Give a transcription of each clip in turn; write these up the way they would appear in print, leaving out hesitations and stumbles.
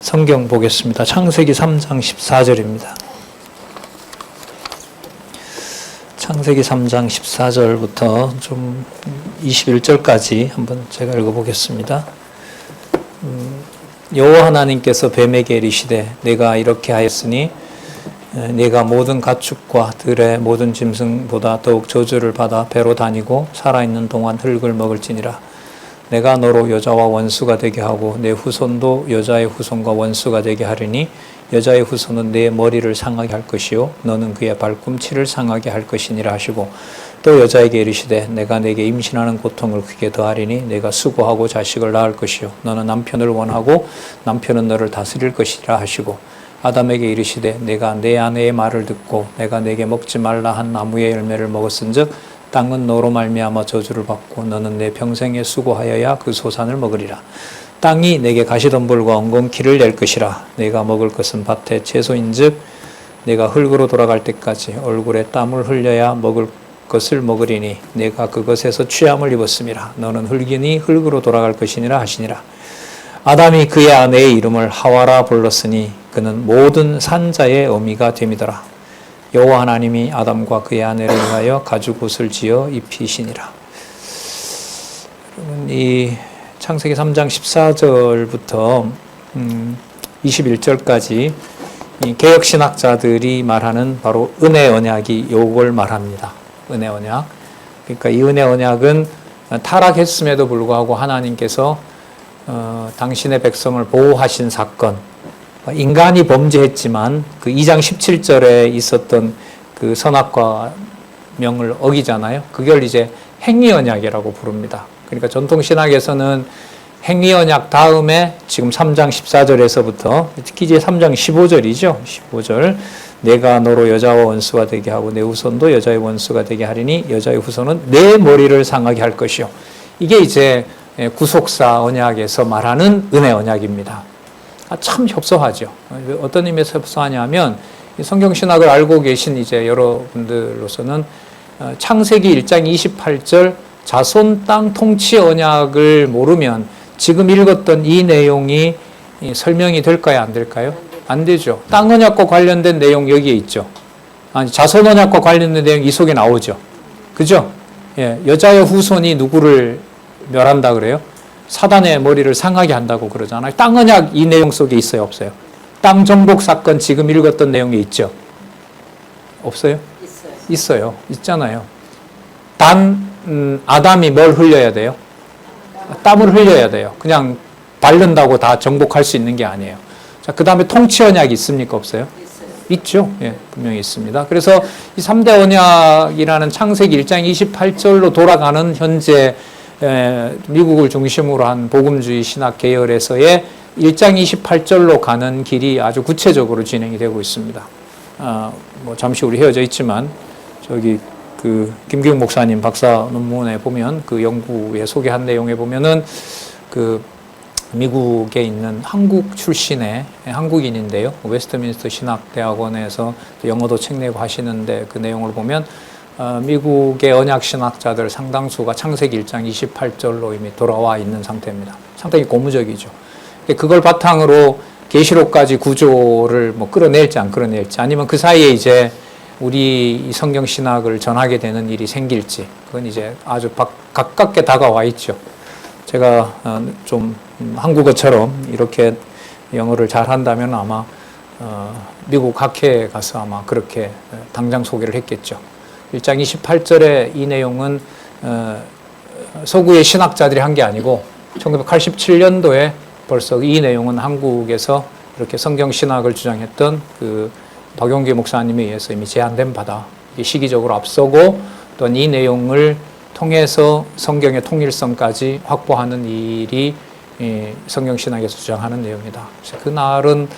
성경 보겠습니다. 창세기 3장 14절입니다. 창세기 3장 14절부터 좀 21절까지 한번 제가 읽어보겠습니다. 여호와 하나님께서 뱀에게 이르시되 내가 이렇게 하였으니 네가 모든 가축과 들의 모든 짐승보다 더욱 저주를 받아 배로 다니고 살아있는 동안 흙을 먹을지니라. 내가 너로 여자와 원수가 되게 하고 내 후손도 여자의 후손과 원수가 되게 하리니 여자의 후손은 내 머리를 상하게 할 것이요 너는 그의 발꿈치를 상하게 할 것이니라 하시고 또 여자에게 이르시되 내가 내게 임신하는 고통을 크게 더하리니 내가 수고하고 자식을 낳을 것이요 너는 남편을 원하고 남편은 너를 다스릴 것이라 하시고 아담에게 이르시되 내가 내 아내의 말을 듣고 내가 내게 먹지 말라 한 나무의 열매를 먹었은즉 땅은 너로 말미암아 저주를 받고 너는 내 평생에 수고하여야 그 소산을 먹으리라. 땅이 내게 가시덤불과 엉겅퀴를 낼 것이라. 내가 먹을 것은 밭의 채소인즉 내가 흙으로 돌아갈 때까지 얼굴에 땀을 흘려야 먹을 것을 먹으리니 내가 그것에서 취함을 입었음이라. 너는 흙이니 흙으로 돌아갈 것이니라 하시니라. 아담이 그의 아내의 이름을 하와라 불렀으니 그는 모든 산자의 어미가 됨이더라. 여호와 하나님이 아담과 그의 아내를 위하여 가죽 옷을 지어 입히시니라. 이 창세기 3장 14절부터 21절까지 이 개혁신학자들이 말하는 바로 은혜 언약이 요걸 말합니다. 은혜 언약. 그러니까 이 은혜 언약은 타락했음에도 불구하고 하나님께서 당신의 백성을 보호하신 사건, 인간이 범죄했지만 그 2장 17절에 있었던 그 선악과 명을 어기잖아요. 그걸 이제 행위언약이라고 부릅니다. 그러니까 전통신학에서는 행위언약 다음에 지금 3장 14절에서부터 특히 이제 3장 15절이죠. 15절 내가 너로 여자와 원수가 되게 하고 내 후손도 여자의 원수가 되게 하리니 여자의 후손은 내 머리를 상하게 할 것이요. 이게 이제 구속사 언약에서 말하는 은혜 언약입니다. 참 협소하죠. 어떤 의미에서 협소하냐면 성경신학을 알고 계신 이제 여러분들로서는 창세기 1장 28절 자손 땅 통치 언약을 모르면 지금 읽었던 이 내용이 설명이 될까요? 안 될까요? 안 되죠. 땅 언약과 관련된 내용 여기에 있죠. 아니, 자손 언약과 관련된 내용 이 속에 나오죠. 그죠? 예, 여자의 후손이 누구를 멸한다 그래요? 사단의 머리를 상하게 한다고 그러잖아요. 땅 언약 이 내용 속에 있어요? 없어요? 땅 정복 사건 지금 읽었던 내용이 있죠? 없어요? 있어요. 있잖아요. 아담이 뭘 흘려야 돼요? 땀을 흘려야 돼요. 그냥 바른다고 다 정복할 수 있는 게 아니에요. 자, 그 다음에 통치 언약이 있습니까? 없어요? 있죠. 예, 분명히 있습니다. 그래서 이 3대 언약이라는 창세기 1장 28절로 돌아가는 현재 미국을 중심으로 한 복음주의 신학 계열에서의 1장 28절로 가는 길이 아주 구체적으로 진행이 되고 있습니다. 뭐 잠시 우리 헤어져 있지만 저기 그 김기웅 목사님 박사 논문에 보면 그 연구에 소개한 내용에 보면은 그 미국에 있는 한국 출신의 한국인인데요. 웨스트민스터 신학대학원에서 영어도 책 내고 하시는데 그 내용을 보면 미국의 언약신학자들 상당수가 창세기 1장 28절로 이미 돌아와 있는 상태입니다. 상당히 고무적이죠. 그걸 바탕으로 계시록까지 구조를 뭐 끌어낼지 안 끌어낼지 아니면 그 사이에 이제 우리 성경신학을 전하게 되는 일이 생길지 그건 이제 아주 가깝게 다가와 있죠. 제가 좀 한국어처럼 이렇게 영어를 잘 한다면 아마 미국 학회에 가서 아마 그렇게 당장 소개를 했겠죠. 1장 28절의 이 내용은 서구의 신학자들이 한 게 아니고 1987년도에 벌써 이 내용은 한국에서 이렇게 성경신학을 주장했던 그 박용기 목사님에 의해서 이미 제안된 바다. 시기적으로 앞서고 또 이 내용을 통해서 성경의 통일성까지 확보하는 일이 성경신학에서 주장하는 내용이다. 그날은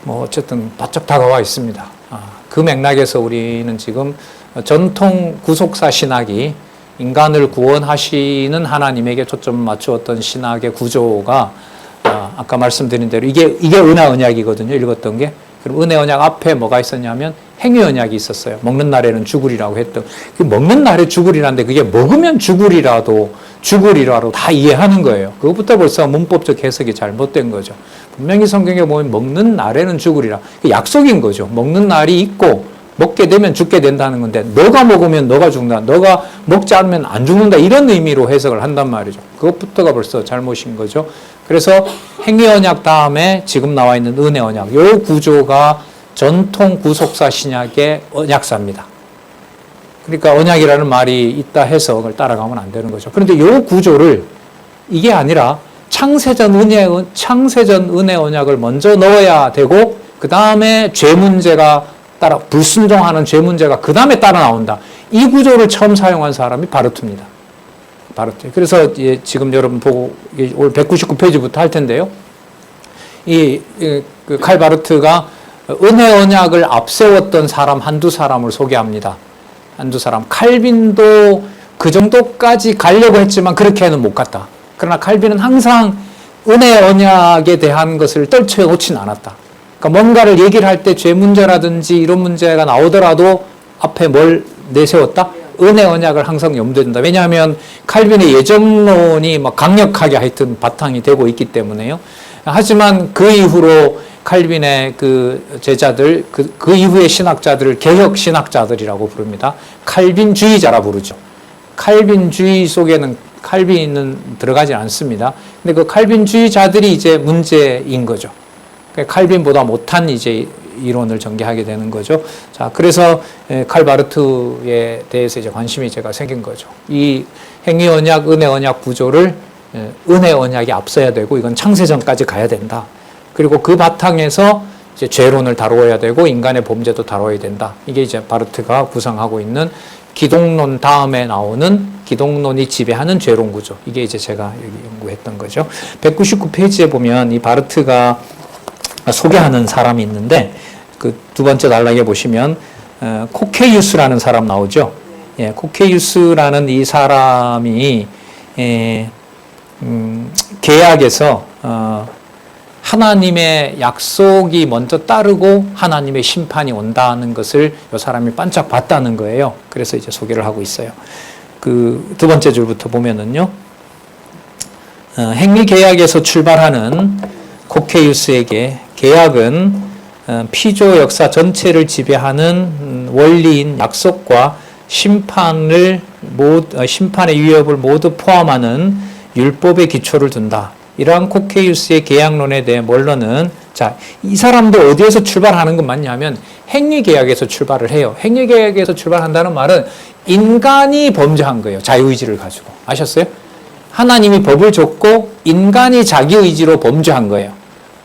뭐 어쨌든 바짝 다가와 있습니다. 그 맥락에서 우리는 지금 전통 구속사 신학이 인간을 구원하시는 하나님에게 초점을 맞추었던 신학의 구조가 아까 말씀드린 대로 이게 은혜 언약이거든요. 읽었던 게. 그럼 은혜 언약 앞에 뭐가 있었냐면 행위 언약이 있었어요. 먹는 날에는 죽으리라고 했던. 그 먹는 날에 죽으리라는데 그게 먹으면 죽으리라도 다 이해하는 거예요. 그것부터 벌써 문법적 해석이 잘못된 거죠. 분명히 성경에 보면 먹는 날에는 죽으리라. 약속인 거죠. 먹는 날이 있고 먹게 되면 죽게 된다는 건데 너가 먹으면 너가 죽는다. 너가 먹지 않으면 안 죽는다. 이런 의미로 해석을 한단 말이죠. 그것부터가 벌써 잘못인 거죠. 그래서 행위 언약 다음에 지금 나와 있는 은혜 언약. 이 구조가 전통 구속사 신약의 언약사입니다. 그러니까 언약이라는 말이 있다 해서 그걸 따라가면 안 되는 거죠. 그런데 이 구조를 이게 아니라 창세전 은혜 언약을 먼저 넣어야 되고 그 다음에 죄 문제가 불순종하는 죄 문제가 그 다음에 따라 나온다. 이 구조를 처음 사용한 사람이 바르트입니다. 바르트. 그래서 지금 여러분 보고 오늘 199페이지부터 할 텐데요. 칼 바르트가 은혜 언약을 앞세웠던 사람 한두 사람을 소개합니다. 한두 사람. 칼빈도 그 정도까지 가려고 했지만 그렇게는 못 갔다. 그러나 칼빈은 항상 은혜 언약에 대한 것을 떨쳐놓지는 않았다. 그러니까 뭔가를 얘기를 할 때 죄 문제라든지 이런 문제가 나오더라도 앞에 뭘 내세웠다? 은혜 언약을 항상 염두에 둔다. 왜냐하면 칼빈의 예정론이 막 강력하게 하여튼 바탕이 되고 있기 때문에요. 하지만 그 이후로 칼빈의 그 제자들, 그 이후의 신학자들을 개혁 신학자들이라고 부릅니다. 칼빈주의자라 부르죠. 칼빈주의 속에는 칼빈은 들어가지 않습니다. 근데 그 칼빈주의자들이 이제 문제인 거죠. 칼빈보다 못한 이제 이론을 전개하게 되는 거죠. 자, 그래서 칼 바르트에 대해서 이제 관심이 제가 생긴 거죠. 이 행위 언약, 은혜 언약 구조를 은혜 언약이 앞서야 되고 이건 창세전까지 가야 된다. 그리고 그 바탕에서 이제 죄론을 다루어야 되고 인간의 범죄도 다뤄야 된다. 이게 이제 바르트가 구상하고 있는 기독론 다음에 나오는 기독론이 지배하는 죄론 구조. 이게 이제 제가 여기 연구했던 거죠. 199페이지에 보면 이 바르트가 소개하는 사람이 있는데 그 두 번째 단락에 보시면 코케이우스라는 사람 나오죠. 예, 코케이우스라는 이 사람이 계약에서 하나님의 약속이 먼저 따르고 하나님의 심판이 온다는 것을 이 사람이 반짝 봤다는 거예요. 그래서 이제 소개를 하고 있어요. 그 두 번째 줄부터 보면은요. 행위 계약에서 출발하는 코케이우스에게 계약은 피조 역사 전체를 지배하는 원리인 약속과 심판의 위협을 모두 포함하는 율법의 기초를 둔다. 이러한 코케이우스의 계약론에 대해 원론은 자, 이 사람도 어디에서 출발하는 것 맞냐면 행위계약에서 출발을 해요. 행위계약에서 출발한다는 말은 인간이 범죄한 거예요. 자유의지를 가지고. 아셨어요? 하나님이 법을 줬고 인간이 자기의지로 범죄한 거예요.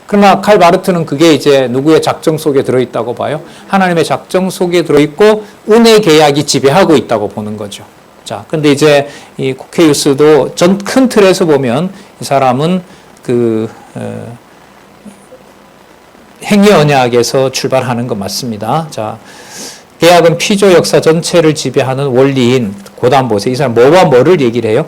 그러나 칼 바르트는 그게 이제 누구의 작정 속에 들어있다고 봐요. 하나님의 작정 속에 들어있고 은혜 계약이 지배하고 있다고 보는 거죠. 자, 근데 이제 이 코케이우스도 큰 틀에서 보면 이 사람은 행위 언약에서 출발하는 것 맞습니다. 자, 계약은 피조 역사 전체를 지배하는 원리인 고단 보세요. 이 사람 뭐와 뭐를 얘기를 해요?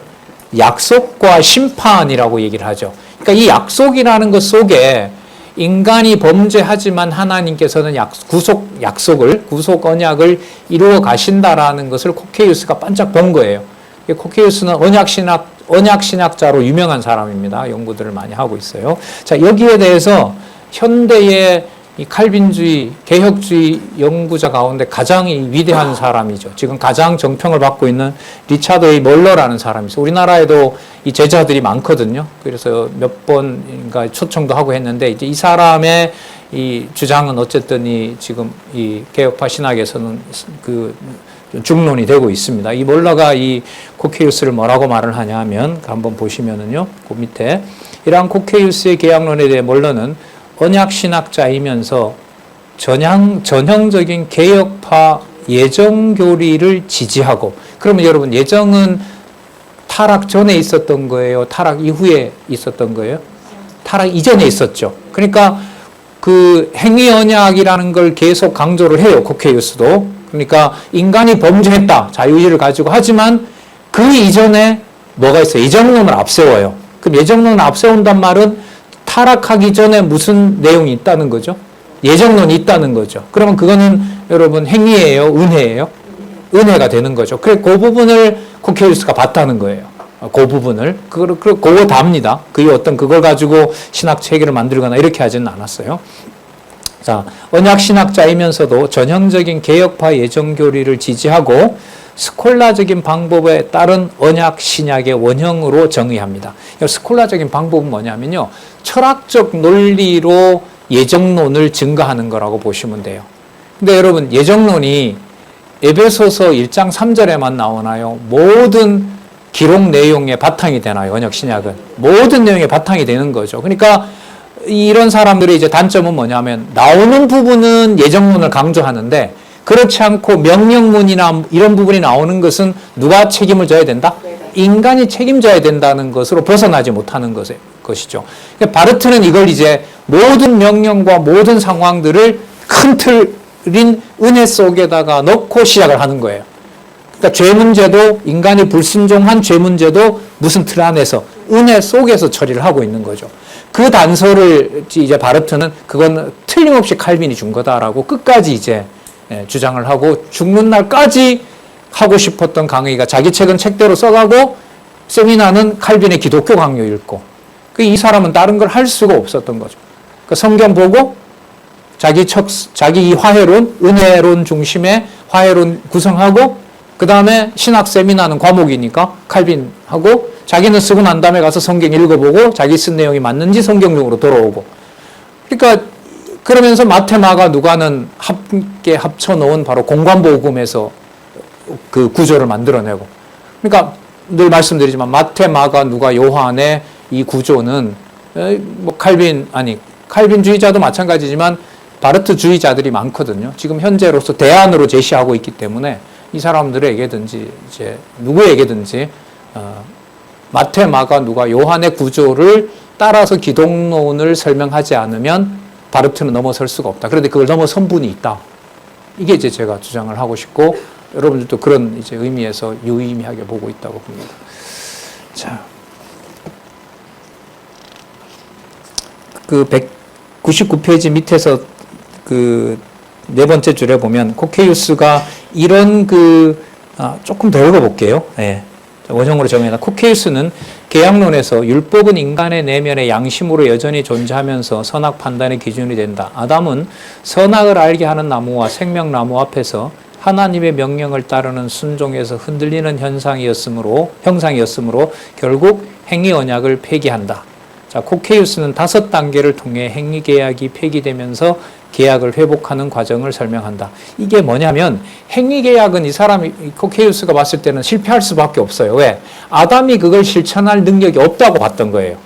약속과 심판이라고 얘기를 하죠. 그러니까 이 약속이라는 것 속에 인간이 범죄하지만 하나님께서는 구속 언약을 이루어 가신다라는 것을 코케이우스가 반짝 본 거예요. 코케이우스는 언약 신학자로 유명한 사람입니다. 연구들을 많이 하고 있어요. 자, 여기에 대해서 현대의 이 칼빈주의, 개혁주의 연구자 가운데 가장 위대한 사람이죠. 지금 가장 정평을 받고 있는 리차드 A. 멀러라는 사람이 있어요. 우리나라에도 이 제자들이 많거든요. 그래서 몇 번인가 초청도 하고 했는데 이제 이 사람의 이 주장은 어쨌든 지금 이 개혁파 신학에서는 그 중론이 되고 있습니다. 이 멀러가 이 코케이우스를 뭐라고 말을 하냐면 한번 보시면은요. 그 밑에 이러한 코케이우스의 계약론에 대해 멀러는 언약신학자이면서 전형적인 개혁파 예정교리를 지지하고, 그러면 여러분 예정은 타락 전에 있었던 거예요? 타락 이후에 있었던 거예요? 타락 이전에 있었죠. 그러니까 그 행위 언약이라는 걸 계속 강조를 해요. 코케이우스도. 그러니까 인간이 범죄했다. 자유의지를 가지고. 하지만 그 이전에 뭐가 있어요? 예정론을 앞세워요. 그럼 예정론을 앞세운단 말은 타락하기 전에 무슨 내용이 있다는 거죠? 예정론이 있다는 거죠. 그러면 그거는 여러분 행위예요? 은혜예요? 은혜가 되는 거죠. 그래, 그 부분을 코케이우스가 봤다는 거예요. 그 부분을. 그거 답니다. 그게 어떤 그걸 가지고 신학 체계를 만들거나 이렇게 하지는 않았어요. 자, 언약 신학자이면서도 전형적인 개혁파 예정교리를 지지하고 스콜라적인 방법에 따른 언약 신약의 원형으로 정의합니다. 스콜라적인 방법은 뭐냐면요. 철학적 논리로 예정론을 증거하는 거라고 보시면 돼요. 근데 여러분, 예정론이 에베소서 1장 3절에만 나오나요? 모든 기록 내용의 바탕이 되나요? 언약 신약은. 모든 내용의 바탕이 되는 거죠. 그러니까 이런 사람들의 이제 단점은 뭐냐면 나오는 부분은 예정론을 강조하는데 그렇지 않고 명령문이나 이런 부분이 나오는 것은 누가 책임을 져야 된다? 인간이 책임져야 된다는 것으로 벗어나지 못하는 것이죠. 바르트는 이걸 이제 모든 명령과 모든 상황들을 큰 틀인 은혜 속에다가 넣고 시작을 하는 거예요. 그러니까 죄 문제도 인간이 불순종한 죄 문제도 무슨 틀 안에서 은혜 속에서 처리를 하고 있는 거죠. 그 단서를 이제 바르트는 그건 틀림없이 칼빈이 준 거다라고 끝까지 이제 주장을 하고 죽는 날까지 하고 싶었던 강의가 자기 책은 책대로 써가고 세미나는 칼빈의 기독교 강요 읽고 이 사람은 다른 걸 할 수가 없었던 거죠. 그러니까 성경 보고 자기 이 화해론, 은혜론 중심의 화해론 구성하고 그 다음에 신학 세미나는 과목이니까 칼빈하고 자기는 쓰고 난 다음에 가서 성경 읽어보고 자기 쓴 내용이 맞는지 성경적으로 돌아오고 그러니까 그러면서 마태, 마가, 누가는 함께 합쳐놓은 바로 공관복음에서 그 구조를 만들어내고 그러니까 늘 말씀드리지만 마태, 마가, 누가, 요한의 이 구조는 뭐 칼빈주의자도 마찬가지지만 바르트주의자들이 많거든요. 지금 현재로서 대안으로 제시하고 있기 때문에 이 사람들에게든지 이제 누구에게든지 마태, 마가, 누가, 요한의 구조를 따라서 기독론을 설명하지 않으면 바르트는 넘어설 수가 없다. 그런데 그걸 넘어선 분이 있다. 이게 이제 제가 주장을 하고 싶고 여러분들도 그런 이제 의미에서 유의미하게 보고 있다고 봅니다. 자, 그 199페이지 밑에서 그 네 번째 줄에 보면 코케이우스가 이런 조금 더 읽어볼게요. 네. 원형으로 정해놔. 코케이우스는 계약론에서 율법은 인간의 내면의 양심으로 여전히 존재하면서 선악 판단의 기준이 된다. 아담은 선악을 알게 하는 나무와 생명나무 앞에서 하나님의 명령을 따르는 순종에서 흔들리는 형상이었으므로 결국 행위 언약을 폐기한다. 자, 코케이우스는 5단계를 통해 행위 계약이 폐기되면서 계약을 회복하는 과정을 설명한다. 이게 뭐냐면 행위 계약은 이 사람이 코케이우스가 봤을 때는 실패할 수밖에 없어요. 왜? 아담이 그걸 실천할 능력이 없다고 봤던 거예요.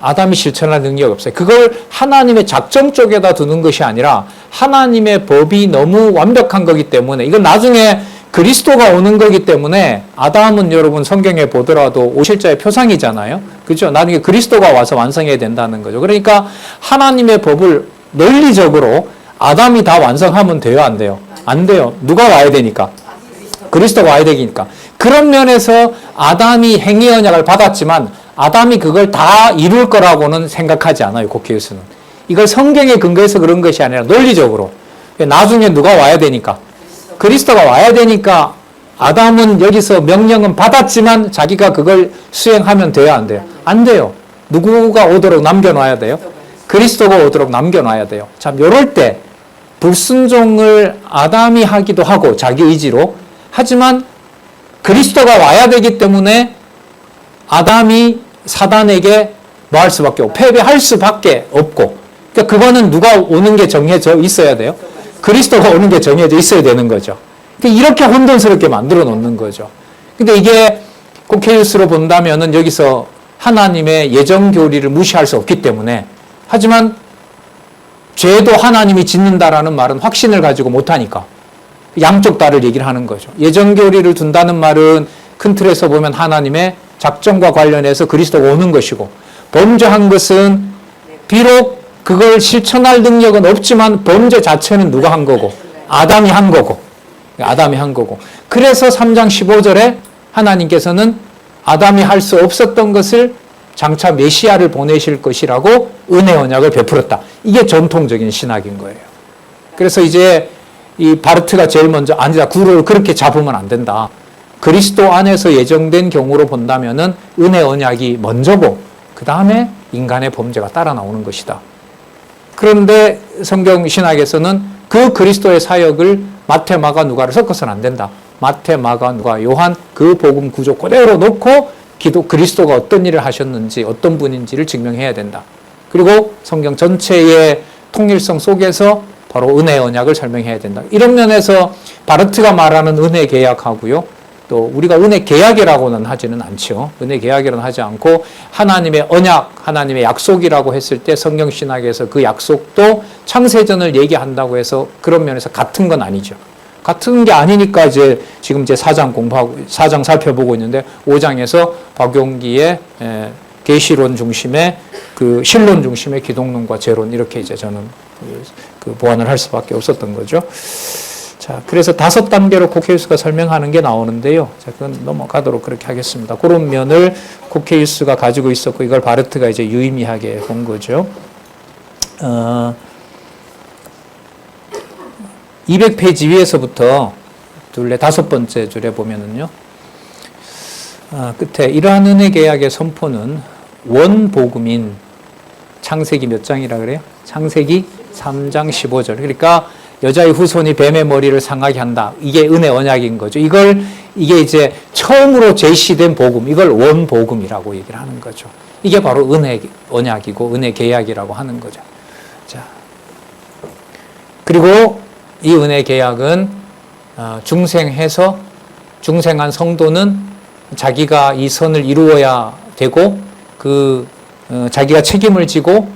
아담이 실천할 능력이 없어요. 그걸 하나님의 작정 쪽에다 두는 것이 아니라 하나님의 법이 너무 완벽한 거기 때문에 이건 나중에 그리스도가 오는 거기 때문에 아담은 여러분 성경에 보더라도 오실 자의 표상이잖아요. 그렇죠? 나중에 그리스도가 와서 완성해야 된다는 거죠. 그러니까 하나님의 법을 논리적으로 아담이 다 완성하면 돼요? 안 돼요? 안 돼요. 누가 와야 되니까? 그리스도가 와야 되니까. 그런 면에서 아담이 행위 언약을 받았지만 아담이 그걸 다 이룰 거라고는 생각하지 않아요. 코케이우스는. 이걸 성경에 근거해서 그런 것이 아니라 논리적으로. 나중에 누가 와야 되니까? 그리스도가 와야 되니까 아담은 여기서 명령은 받았지만 자기가 그걸 수행하면 돼요? 안 돼요? 안 돼요. 누구가 오도록 남겨놔야 돼요? 그리스도가 오도록 남겨놔야 돼요. 참 이럴 때 불순종을 아담이 하기도 하고 자기 의지로 하지만 그리스도가 와야 되기 때문에 아담이 사단에게 뭐 할 수밖에 없고 패배할 수밖에 없고 그러니까 그거는 누가 오는 게 정해져 있어야 돼요? 그리스도가 오는 게 정해져 있어야 되는 거죠. 그러니까 이렇게 혼돈스럽게 만들어 놓는 거죠. 근데 이게 코케이우스로 본다면은 여기서 하나님의 예정 교리를 무시할 수 없기 때문에 하지만 죄도 하나님이 짓는다라는 말은 확신을 가지고 못하니까 양쪽 다를 얘기를 하는 거죠. 예정 교리를 둔다는 말은 큰 틀에서 보면 하나님의 작정과 관련해서 그리스도가 오는 것이고 범죄한 것은 비록 그걸 실천할 능력은 없지만 범죄 자체는 누가 한 거고 아담이 한 거고 아담이 한 거고 그래서 3장 15절에 하나님께서는 아담이 할 수 없었던 것을 장차 메시아를 보내실 것이라고 은혜 언약을 베풀었다. 이게 전통적인 신학인 거예요. 그래서 이제 이 바르트가 제일 먼저 아니다. 구로를 그렇게 잡으면 안 된다. 그리스도 안에서 예정된 경우로 본다면은 은혜 언약이 먼저고 그 다음에 인간의 범죄가 따라 나오는 것이다. 그런데 성경 신학에서는 그 그리스도의 사역을 마태, 마가, 누가를 섞어서는 안 된다. 마태, 마가, 누가, 요한 그 복음 구조 그대로 놓고 그리스도가 어떤 일을 하셨는지 어떤 분인지를 증명해야 된다. 그리고 성경 전체의 통일성 속에서 바로 은혜 언약을 설명해야 된다. 이런 면에서 바르트가 말하는 은혜 계약하고요. 또 우리가 은혜 계약이라고는 하지는 않죠. 은혜 계약이라고는 하지 않고 하나님의 언약, 하나님의 약속이라고 했을 때 성경 신학에서 그 약속도 창세전을 얘기한다고 해서 그런 면에서 같은 건 아니죠. 같은 게 아니니까 지금 4장 살펴보고 있는데 5장에서 박용기의 계시론 중심의 그 신론 중심의 기독론과 재론 이렇게 이제 저는 그 보완을 할 수밖에 없었던 거죠. 자, 그래서 5단계로 코케이우스가 설명하는 게 나오는데요. 자, 그건 넘어가도록 그렇게 하겠습니다. 그런 면을 코케이우스가 가지고 있었고 이걸 바르트가 이제 유의미하게 본 거죠. 200페이지 위에서부터 둘레 5번째 줄에 보면은요. 끝에 이러한 은혜 계약의 선포는 원복음인 창세기 몇 장이라 그래요? 창세기 3장 15절. 그러니까 여자의 후손이 뱀의 머리를 상하게 한다. 이게 은혜 언약인 거죠. 이게 이제 처음으로 제시된 복음, 이걸 원복음이라고 얘기를 하는 거죠. 이게 바로 은혜 언약이고 은혜 계약이라고 하는 거죠. 자, 그리고 이 은혜 계약은 중생한 성도는 자기가 이 선을 이루어야 되고 자기가 책임을 지고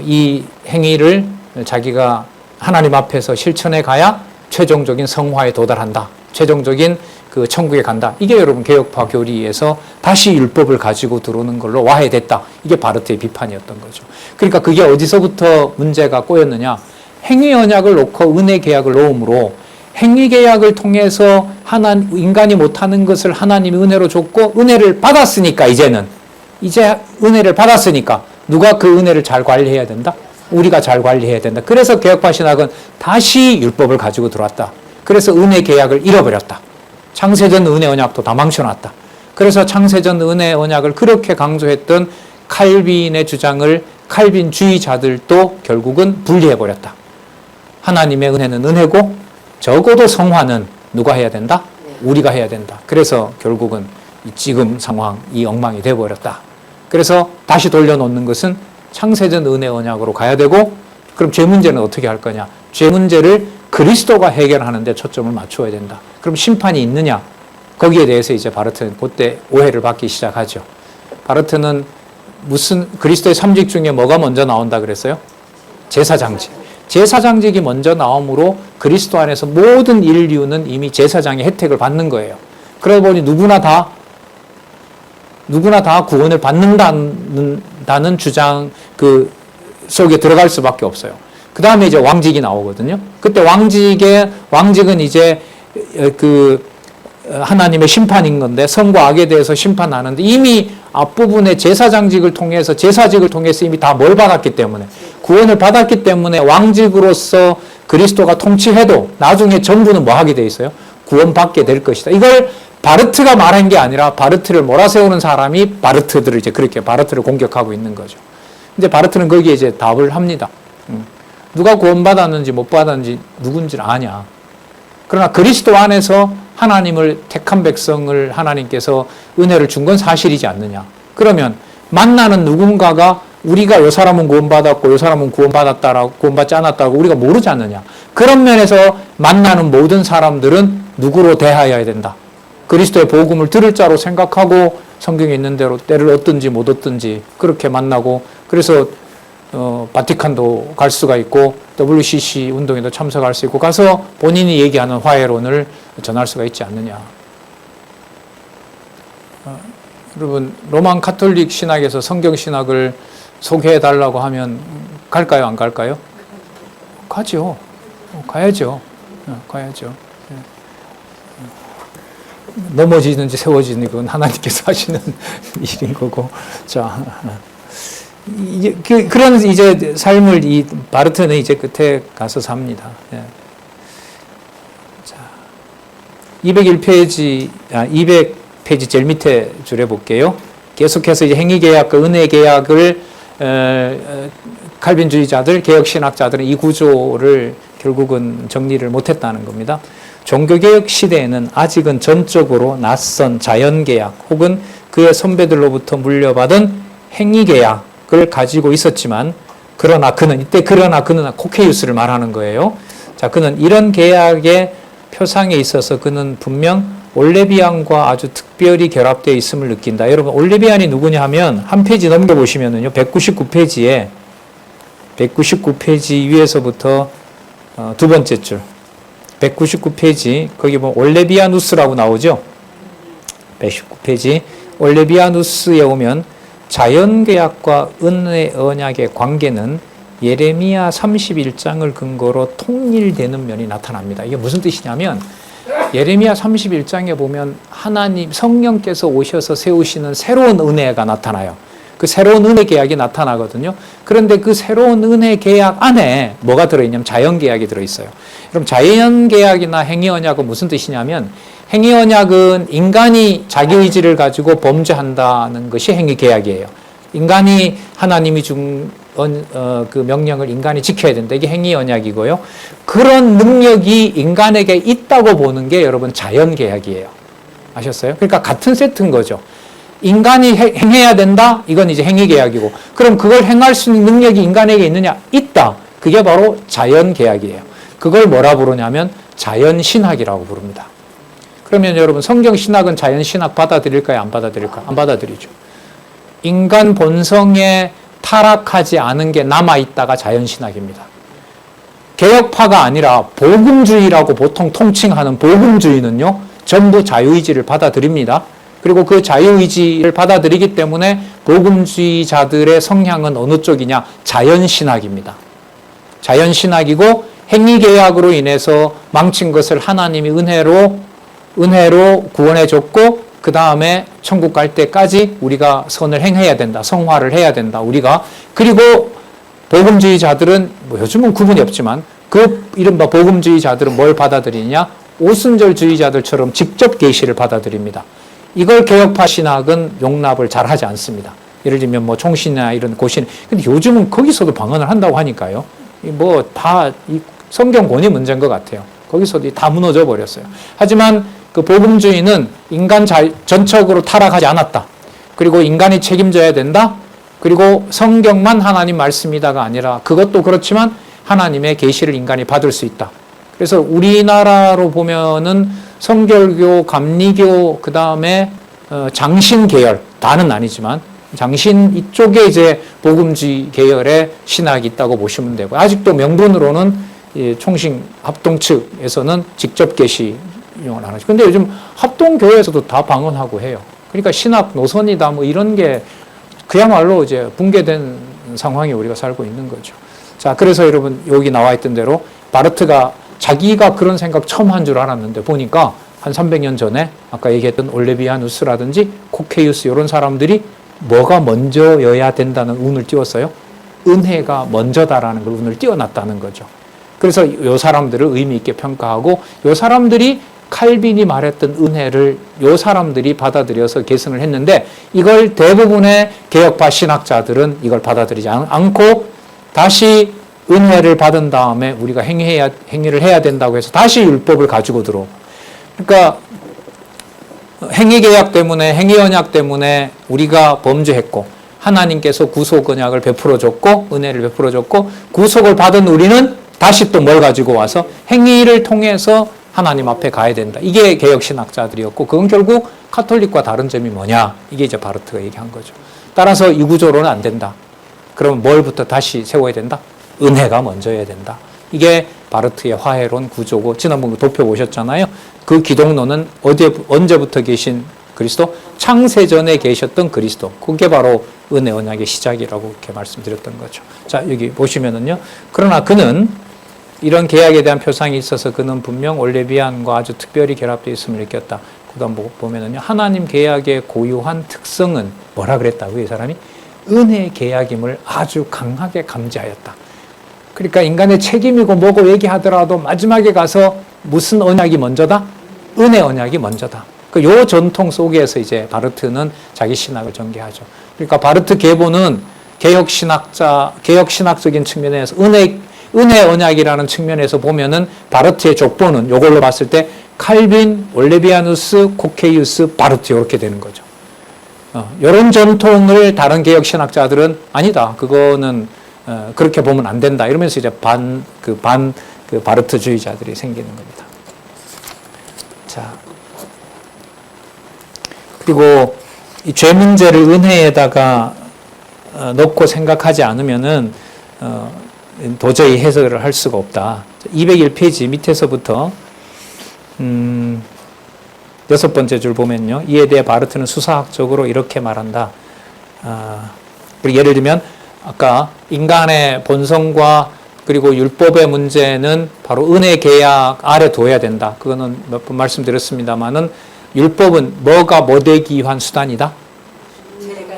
이 행위를 자기가 하나님 앞에서 실천해 가야 최종적인 성화에 도달한다. 최종적인 그 천국에 간다. 이게 여러분 개혁파 교리에서 다시 율법을 가지고 들어오는 걸로 와해됐다. 이게 바르트의 비판이었던 거죠. 그러니까 그게 어디서부터 문제가 꼬였느냐? 행위 언약을 놓고 은혜 계약을 놓음으로 행위 계약을 통해서 인간이 못하는 것을 하나님이 은혜로 줬고 은혜를 받았으니까 이제 은혜를 받았으니까 누가 그 은혜를 잘 관리해야 된다? 우리가 잘 관리해야 된다. 그래서 개혁파 신학은 다시 율법을 가지고 들어왔다. 그래서 은혜 계약을 잃어버렸다. 창세전 은혜 언약도 다 망쳐놨다. 그래서 창세전 은혜 언약을 그렇게 강조했던 칼빈의 주장을 칼빈주의자들도 결국은 분리해버렸다. 하나님의 은혜는 은혜고 적어도 성화는 누가 해야 된다? 우리가 해야 된다. 그래서 결국은 지금 상황, 이 엉망이 되어버렸다. 그래서 다시 돌려놓는 것은 창세전 은혜 언약으로 가야 되고 그럼 죄 문제는 어떻게 할 거냐? 죄 문제를 그리스도가 해결하는 데 초점을 맞춰야 된다. 그럼 심판이 있느냐? 거기에 대해서 이제 바르트는 그때 오해를 받기 시작하죠. 바르트는 그리스도의 삼직 중에 뭐가 먼저 나온다 그랬어요? 제사장직. 제사장직이 먼저 나오므로 그리스도 안에서 모든 인류는 이미 제사장의 혜택을 받는 거예요. 그러다 보니 누구나 다 구원을 받는다는 주장 속에 들어갈 수밖에 없어요. 그 다음에 이제 왕직이 나오거든요. 그때 왕직은 이제 하나님의 심판인 건데 선과 악에 대해서 심판하는데 이미 앞부분에 제사직을 통해서 이미 다 뭘 받았기 때문에 구원을 받았기 때문에 왕직으로서 그리스도가 통치해도 나중에 전부는 뭐 하게 돼 있어요? 구원받게 될 것이다. 이걸 바르트가 말한 게 아니라 바르트를 몰아세우는 사람이 바르트들을 이제 그렇게 바르트를 공격하고 있는 거죠. 근데 바르트는 거기에 이제 답을 합니다. 누가 구원받았는지 못 받았는지 누군지를 아냐. 그러나 그리스도 안에서 하나님을 택한 백성을 하나님께서 은혜를 준 건 사실이지 않느냐. 그러면 만나는 누군가가 우리가 이 사람은 구원받았고 이 사람은 구원받지 않았다고 우리가 모르지 않느냐. 그런 면에서 만나는 모든 사람들은 누구로 대하여야 된다. 그리스도의 복음을 들을 자로 생각하고 성경에 있는 대로 때를 얻든지 못 얻든지 그렇게 만나고 그래서 바티칸도 갈 수가 있고 WCC 운동에도 참석할 수 있고 가서 본인이 얘기하는 화해론을 전할 수가 있지 않느냐. 여러분 로만 카톨릭 신학에서 성경 신학을 소개해 달라고 하면 갈까요? 안 갈까요? 가죠. 가야죠. 가야죠. 넘어지는지 세워지는지 그건 하나님께서 하시는 일인 거고. 자, 그런 이제 삶을 이 바르트는 이제 끝에 가서 삽니다. 201페이지, 200페이지 제일 밑에 줄에 볼게요. 계속해서 이제 행위계약과 은혜계약을 칼빈주의자들, 개혁신학자들은 이 구조를 결국은 정리를 못했다는 겁니다. 종교개혁 시대에는 아직은 전적으로 낯선 자연계약 혹은 그의 선배들로부터 물려받은 행위계약을 가지고 있었지만 그러나 그는 코케이우스를 말하는 거예요. 자, 그는 이런 계약의 표상에 있어서 그는 분명 올레비안과 아주 특별히 결합되어 있음을 느낀다. 여러분, 올레비안이 누구냐 하면 한 페이지 넘겨보시면은요, 199페이지에 199페이지 위에서부터 두 번째 줄 199페이지 거기 보면 올레비아누스라고 나오죠. 119페이지 올레비아누스에 오면 자연계약과 은혜 언약의 관계는 예레미야 31장을 근거로 통일되는 면이 나타납니다. 이게 무슨 뜻이냐면 예레미야 31장에 보면 하나님 성령께서 오셔서 세우시는 새로운 은혜가 나타나요. 그 새로운 은혜 계약이 나타나거든요. 그런데 그 새로운 은혜 계약 안에 뭐가 들어있냐면 자연 계약이 들어있어요. 그럼 자연 계약이나 행위 언약은 무슨 뜻이냐면 행위 언약은 인간이 자기 의지를 가지고 범죄한다는 것이 행위 계약이에요. 인간이 하나님이 준 그 명령을 인간이 지켜야 된다. 이게 행위 언약이고요. 그런 능력이 인간에게 있다고 보는 게 여러분 자연 계약이에요. 아셨어요? 그러니까 같은 세트인 거죠. 인간이 행해야 된다? 이건 이제 행위 계약이고, 그럼 그걸 행할 수 있는 능력이 인간에게 있느냐? 있다. 그게 바로 자연 계약이에요. 그걸 뭐라 부르냐면 자연 신학이라고 부릅니다. 그러면 여러분 성경 신학은 자연 신학 받아들일까요? 안 받아들일까요? 안 받아들이죠. 인간 본성에 타락하지 않은 게 남아있다가 자연 신학입니다. 개혁파가 아니라 복음주의라고 보통 통칭하는 복음주의는요, 전부 자유의지를 받아들입니다. 그리고 그 자유의지를 받아들이기 때문에 복음주의자들의 성향은 어느 쪽이냐? 자연신학입니다. 자연신학이고 행위계약으로 인해서 망친 것을 하나님이 은혜로 구원해 줬고 그 다음에 천국 갈 때까지 우리가 선을 행해야 된다. 성화를 해야 된다. 우리가. 그리고 복음주의자들은 뭐 요즘은 구분이 없지만 그 이른바 복음주의자들은 뭘 받아들이냐? 오순절주의자들처럼 직접 계시를 받아들입니다. 이걸 개혁파 신학은 용납을 잘 하지 않습니다. 예를 들면 뭐 총신이나 이런 고신. 근데 요즘은 거기서도 방언을 한다고 하니까요. 뭐 다 이 성경 권위 문제인 것 같아요. 거기서도 다 무너져 버렸어요. 하지만 그 복음주의는 인간 전적으로 타락하지 않았다. 그리고 인간이 책임져야 된다. 그리고 성경만 하나님 말씀이다가 아니라 그것도 그렇지만 하나님의 계시를 인간이 받을 수 있다. 그래서 우리나라로 보면은 성결교, 감리교, 그 다음에 장신 계열, 다는 아니지만 장신 이쪽에 이제 복음주의 계열의 신학이 있다고 보시면 되고, 아직도 명분으로는 총신 합동 측에서는 직접 계시 이용을 안 하죠. 근데 요즘 합동교회에서도 다 방언하고 해요. 그러니까 신학 노선이다 뭐 이런 게 그야말로 이제 붕괴된 상황에 우리가 살고 있는 거죠. 자, 그래서 여러분 여기 나와 있던 대로 바르트가 자기가 그런 생각 처음 한 줄 알았는데 보니까 한 300년 전에 아까 얘기했던 올레비아누스라든지 코케이우스 이런 사람들이 뭐가 먼저여야 된다는 운을 띄웠어요? 은혜가 먼저다라는 걸 운을 띄워놨다는 거죠. 그래서 이 사람들을 의미 있게 평가하고 이 사람들이 칼빈이 말했던 은혜를 이 사람들이 받아들여서 계승을 했는데 이걸 대부분의 개혁파 신학자들은 이걸 받아들이지 않고 다시 은혜를 받은 다음에 우리가 행위를 해야 된다고 해서 다시 율법을 가지고 들어오고, 그러니까 행위계약 때문에 행위언약 때문에 우리가 범죄했고 하나님께서 구속 언약을 베풀어줬고 은혜를 베풀어줬고 구속을 받은 우리는 다시 또 뭘 가지고 와서 행위를 통해서 하나님 앞에 가야 된다. 이게 개혁신학자들이었고 그건 결국 카톨릭과 다른 점이 뭐냐? 이게 이제 바르트가 얘기한 거죠. 따라서 이 구조로는 안 된다. 그럼 뭘부터 다시 세워야 된다? 은혜가 먼저여야 된다. 이게 바르트의 화해론 구조고 지난번 도표 보셨잖아요. 그 기독론은 언제부터 계신 그리스도? 창세전에 계셨던 그리스도. 그게 바로 은혜 언약의 시작이라고 이렇게 말씀드렸던 거죠. 자, 여기 보시면은요. 그러나 그는 이런 계약에 대한 표상이 있어서 그는 분명 올레비안과 아주 특별히 결합되어 있음을 느꼈다. 그 다음 보면은요. 하나님 계약의 고유한 특성은 뭐라 그랬다고 이 사람이? 은혜 계약임을 아주 강하게 감지하였다. 그러니까 인간의 책임이고 뭐고 얘기하더라도 마지막에 가서 무슨 언약이 먼저다? 은혜 언약이 먼저다. 요 전통 속에서 이제 바르트는 자기 신학을 전개하죠. 그러니까 바르트 계보는 개혁신학적인 측면에서 은혜 언약이라는 측면에서 보면은 바르트의 족보는 요걸로 봤을 때 칼빈, 올레비아누스, 코케이우스, 바르트 이렇게 되는 거죠. 이런 전통을 다른 개혁신학자들은 아니다. 그거는 그렇게 보면 안 된다. 이러면서 이제 바르트주의자들이 생기는 겁니다. 자, 그리고 이 죄 문제를 은혜에다가 넣고 생각하지 않으면은 도저히 해석을 할 수가 없다. 201페이지 밑에서부터 6번째 줄 보면요. 이에 대해 바르트는 수사학적으로 이렇게 말한다. 예를 들면 아까 인간의 본성과 그리고 율법의 문제는 바로 은혜 계약 아래 둬야 된다. 그거는 몇 번 말씀드렸습니다만은 율법은 뭐가 뭐되기 위한 수단이다.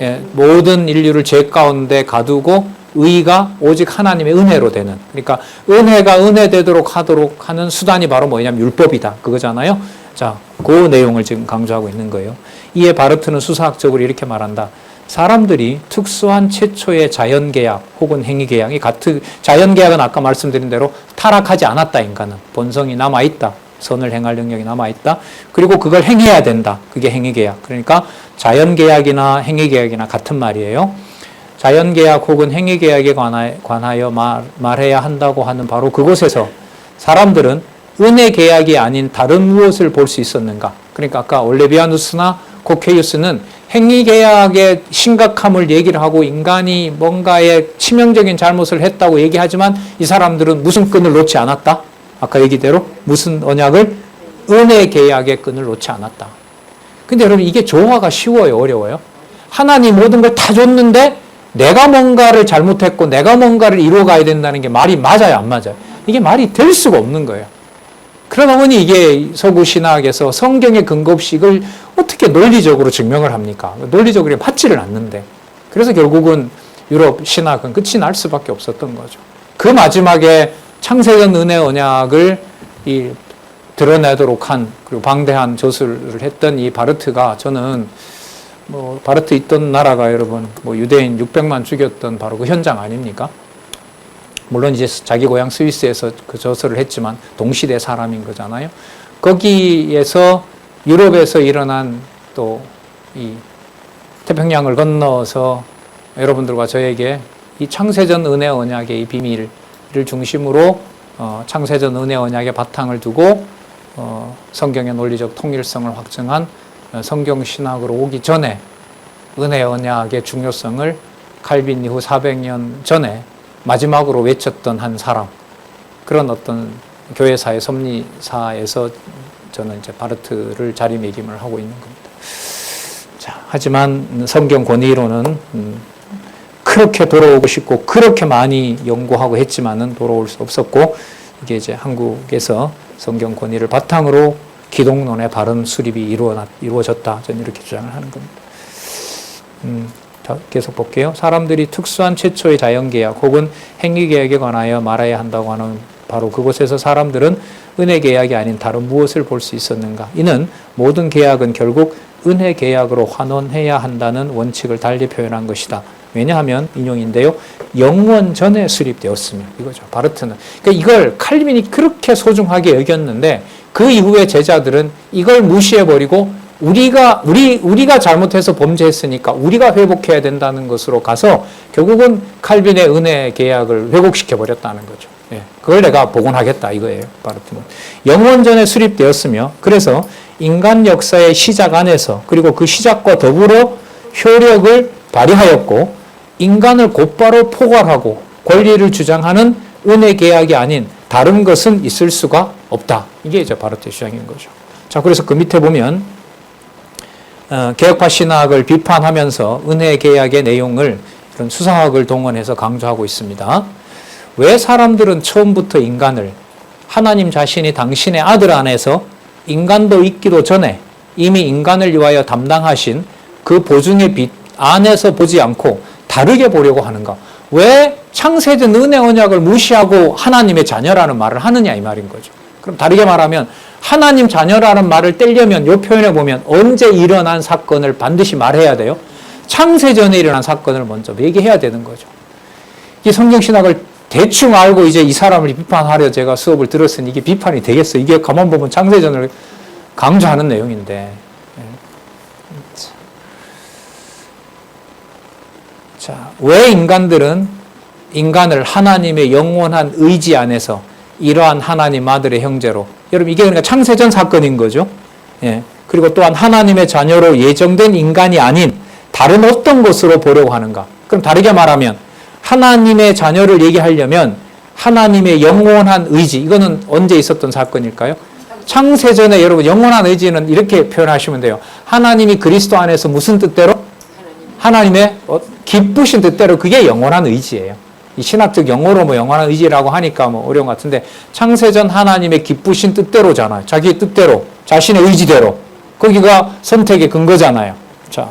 예, 모든 인류를 죄 가운데 가두고 의가 오직 하나님의 은혜로 되는. 그러니까 은혜가 은혜되도록 하도록 하는 수단이 바로 뭐냐면 율법이다. 그거잖아요. 자, 그 내용을 지금 강조하고 있는 거예요. 이에 바르트는 수사학적으로 이렇게 말한다. 사람들이 특수한 최초의 자연계약 혹은 행위계약이 자연계약은 아까 말씀드린 대로 타락하지 않았다. 인간은 본성이 남아있다. 선을 행할 능력이 남아있다. 그리고 그걸 행해야 된다. 그게 행위계약. 그러니까 자연계약이나 행위계약이나 같은 말이에요. 자연계약 혹은 행위계약에 관하여 말해야 한다고 하는 바로 그곳에서 사람들은 은혜계약이 아닌 다른 무엇을 볼 수 있었는가. 그러니까 아까 올레비아누스나 코케이우스는 행위계약의 심각함을 얘기를 하고 인간이 뭔가의 치명적인 잘못을 했다고 얘기하지만 이 사람들은 무슨 끈을 놓지 않았다? 아까 얘기대로 무슨 언약을? 은혜계약의 끈을 놓지 않았다. 근데 여러분 이게 조화가 쉬워요? 어려워요? 하나님 모든 걸 다 줬는데 내가 뭔가를 잘못했고 내가 뭔가를 이루어가야 된다는 게 말이 맞아요? 안 맞아요? 이게 말이 될 수가 없는 거예요. 그러다 보니 이게 서구 신학에서 성경의 근거 없이 이걸 어떻게 논리적으로 증명을 합니까? 논리적으로 맞지를 않는데. 그래서 결국은 유럽 신학은 끝이 날 수밖에 없었던 거죠. 그 마지막에 창세전 은혜 언약을 드러내도록 한 그리고 방대한 저술을 했던 이 바르트가 저는 바르트 있던 나라가 여러분 유대인 600만 죽였던 바로 그 현장 아닙니까? 물론 이제 자기 고향 스위스에서 그 저술을 했지만 동시대 사람인 거잖아요. 거기에서 유럽에서 일어난 또 이 태평양을 건너서 여러분들과 저에게 이 창세전 은혜 언약의 이 비밀을 중심으로 창세전 은혜 언약의 바탕을 두고 성경의 논리적 통일성을 확증한 성경 신학으로 오기 전에 은혜 언약의 중요성을 칼빈 이후 400년 전에 마지막으로 외쳤던 한 사람, 그런 어떤 교회사의 섭리사에서 저는 이제 바르트를 자리매김을 하고 있는 겁니다. 자, 하지만 성경 권위로는 그렇게 돌아오고 싶고 그렇게 많이 연구하고 했지만은 돌아올 수 없었고, 이게 이제 한국에서 성경 권위를 바탕으로 기독론의 바른 수립이 이루어졌다. 저는 이렇게 주장을 하는 겁니다. 자, 계속 볼게요. 사람들이 특수한 최초의 자연계약 혹은 행위계약에 관하여 말해야 한다고 하는 바로 그곳에서 사람들은 은혜계약이 아닌 다른 무엇을 볼 수 있었는가. 이는 모든 계약은 결국 은혜계약으로 환원해야 한다는 원칙을 달리 표현한 것이다. 왜냐하면 인용인데요. 영원 전에 수립되었으며 이거죠. 바르트는. 그러니까 이걸 칼빈이 그렇게 소중하게 여겼는데 그 이후에 제자들은 이걸 무시해버리고 우리가 잘못해서 범죄했으니까 우리가 회복해야 된다는 것으로 가서 결국은 칼빈의 은혜 계약을 왜곡시켜 버렸다는 거죠. 예, 그걸 내가 복원하겠다 이거예요. 바르트는. 영원전에 수립되었으며 그래서 인간 역사의 시작 안에서 그리고 그 시작과 더불어 효력을 발휘하였고 인간을 곧바로 포괄하고 권리를 주장하는 은혜 계약이 아닌 다른 것은 있을 수가 없다. 이게 이제 바르트의 주장인 거죠. 자, 그래서 그 밑에 보면 개혁파 신학을 비판하면서 은혜 계약의 내용을 이런 수사학을 동원해서 강조하고 있습니다. 왜 사람들은 처음부터 인간을 하나님 자신이 당신의 아들 안에서 인간도 있기도 전에 이미 인간을 위하여 담당하신 그 보증의 빛 안에서 보지 않고 다르게 보려고 하는가? 왜 창세전 은혜 언약을 무시하고 하나님의 자녀라는 말을 하느냐 이 말인 거죠. 그럼 다르게 말하면 하나님 자녀라는 말을 떼려면 이 표현에 보면 언제 일어난 사건을 반드시 말해야 돼요. 창세전에 일어난 사건을 먼저 얘기해야 되는 거죠. 이 성경신학을 대충 알고 이제 이 사람을 비판하려 제가 수업을 들었으니 이게 비판이 되겠어. 이게 가만 보면 창세전을 강조하는 내용인데. 자, 왜 인간들은 인간을 하나님의 영원한 의지 안에서 이러한 하나님 아들의 형제로, 여러분 이게 그러니까 창세전 사건인 거죠. 예. 그리고 또한 하나님의 자녀로 예정된 인간이 아닌 다른 어떤 것으로 보려고 하는가? 그럼 다르게 말하면 하나님의 자녀를 얘기하려면 하나님의 영원한 의지, 이거는 언제 있었던 사건일까요? 창세전에 여러분 영원한 의지는 이렇게 표현하시면 돼요. 하나님이 그리스도 안에서 무슨 뜻대로? 하나님의 기쁘신 뜻대로, 그게 영원한 의지예요. 이 신학적 용어로 뭐 영원한 의지라고 하니까 뭐 어려운 것 같은데, 창세전 하나님의 기쁘신 뜻대로잖아요. 자기 뜻대로, 자신의 의지대로. 거기가 선택의 근거잖아요. 자,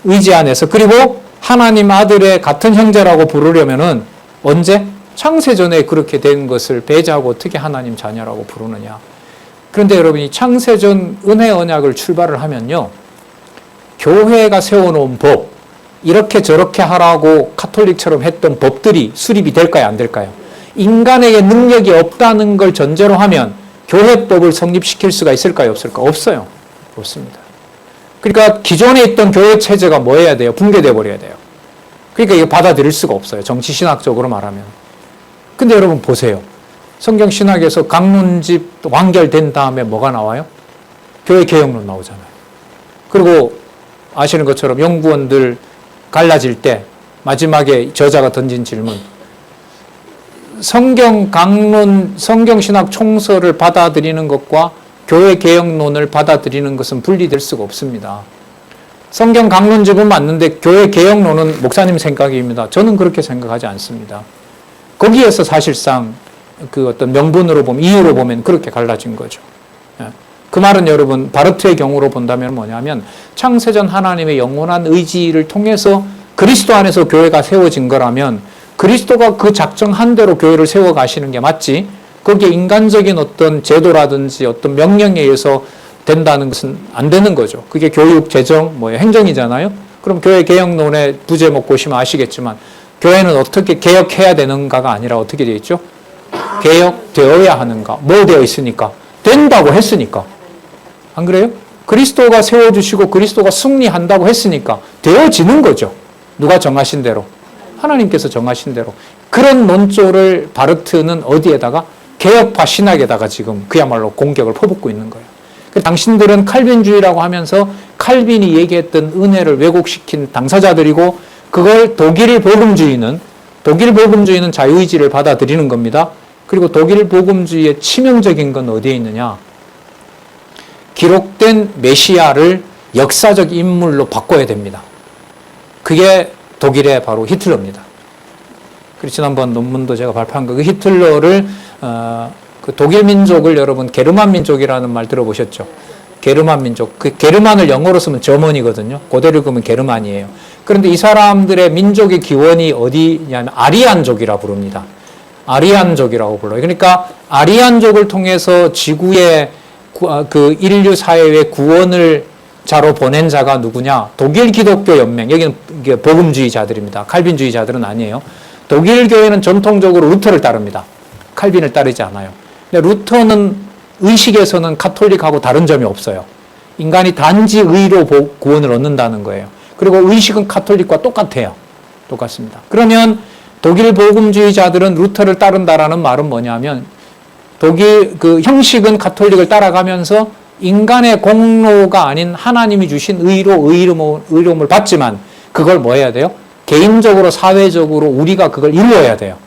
의지 안에서. 그리고 하나님 아들의 같은 형제라고 부르려면은 언제? 창세전에 그렇게 된 것을 배제하고 어떻게 하나님 자녀라고 부르느냐. 그런데 여러분이 창세전 은혜 언약을 출발을 하면요, 교회가 세워놓은 법, 이렇게 저렇게 하라고 카톨릭처럼 했던 법들이 수립이 될까요? 안 될까요? 인간에게 능력이 없다는 걸 전제로 하면 교회법을 성립시킬 수가 있을까요? 없을까요? 없어요. 없습니다. 그러니까 기존에 있던 교회 체제가 뭐 해야 돼요? 붕괴돼 버려야 돼요. 그러니까 이거 받아들일 수가 없어요. 정치신학적으로 말하면. 근데 여러분 보세요. 성경신학에서 강론집 완결된 다음에 뭐가 나와요? 교회 개혁론 나오잖아요. 그리고 아시는 것처럼 연구원들 갈라질 때 마지막에 저자가 던진 질문, 성경 강론, 성경신학 총서를 받아들이는 것과 교회 개혁론을 받아들이는 것은 분리될 수가 없습니다. 성경 강론집은 맞는데 교회 개혁론은 목사님 생각입니다. 저는 그렇게 생각하지 않습니다. 거기에서 사실상 그 어떤 명분으로 보면, 이유로 보면 그렇게 갈라진 거죠. 그 말은 여러분 바르트의 경우로 본다면 뭐냐면, 창세전 하나님의 영원한 의지를 통해서 그리스도 안에서 교회가 세워진 거라면 그리스도가 그 작정한 대로 교회를 세워 가시는 게 맞지, 거기에 인간적인 어떤 제도라든지 어떤 명령에 의해서 된다는 것은 안 되는 거죠. 그게 교육, 재정, 행정이잖아요. 그럼 교회 개혁론의 부제목 보시면 아시겠지만 교회는 어떻게 개혁해야 되는가가 아니라 어떻게 되어 있죠? 개혁되어야 하는가. 뭐 되어 있으니까? 된다고 했으니까. 안 그래요? 그리스도가 세워주시고 그리스도가 승리한다고 했으니까 되어지는 거죠. 누가 정하신 대로? 하나님께서 정하신 대로. 그런 논조를 바르트는 어디에다가? 개혁파 신학에다가 지금 그야말로 공격을 퍼붓고 있는 거예요. 당신들은 칼빈주의라고 하면서 칼빈이 얘기했던 은혜를 왜곡시킨 당사자들이고, 그걸 독일 복음주의는 자유의지를 받아들이는 겁니다. 그리고 독일 복음주의의 치명적인 건 어디에 있느냐? 기록된 메시아를 역사적 인물로 바꿔야 됩니다. 그게 독일의 바로 히틀러입니다. 그리고 지난번 논문도 제가 발표한 그 히틀러를 그 독일 민족을 여러분 게르만 민족이라는 말 들어보셨죠? 게르만 민족. 그 게르만을 영어로 쓰면 저먼이거든요. 고대로 보면 게르만이에요. 그런데 이 사람들의 민족의 기원이 어디냐면 아리안족이라 부릅니다. 아리안족이라고 불러요. 그러니까 아리안족을 통해서 지구의 그 인류 사회의 구원을 자로 보낸 자가 누구냐? 독일 기독교 연맹. 여기는 복음주의자들입니다. 칼빈주의자들은 아니에요. 독일 교회는 전통적으로 루터를 따릅니다. 칼빈을 따르지 않아요. 근데 루터는 의식에서는 카톨릭하고 다른 점이 없어요. 인간이 단지 의로 구원을 얻는다는 거예요. 그리고 의식은 카톨릭과 똑같아요. 똑같습니다. 그러면 독일 복음주의자들은 루터를 따른다라는 말은 뭐냐면, 독일 그 형식은 카톨릭을 따라가면서 인간의 공로가 아닌 하나님이 주신 의로움을 받지만 그걸 뭐 해야 돼요? 개인적으로 사회적으로 우리가 그걸 이루어야 돼요.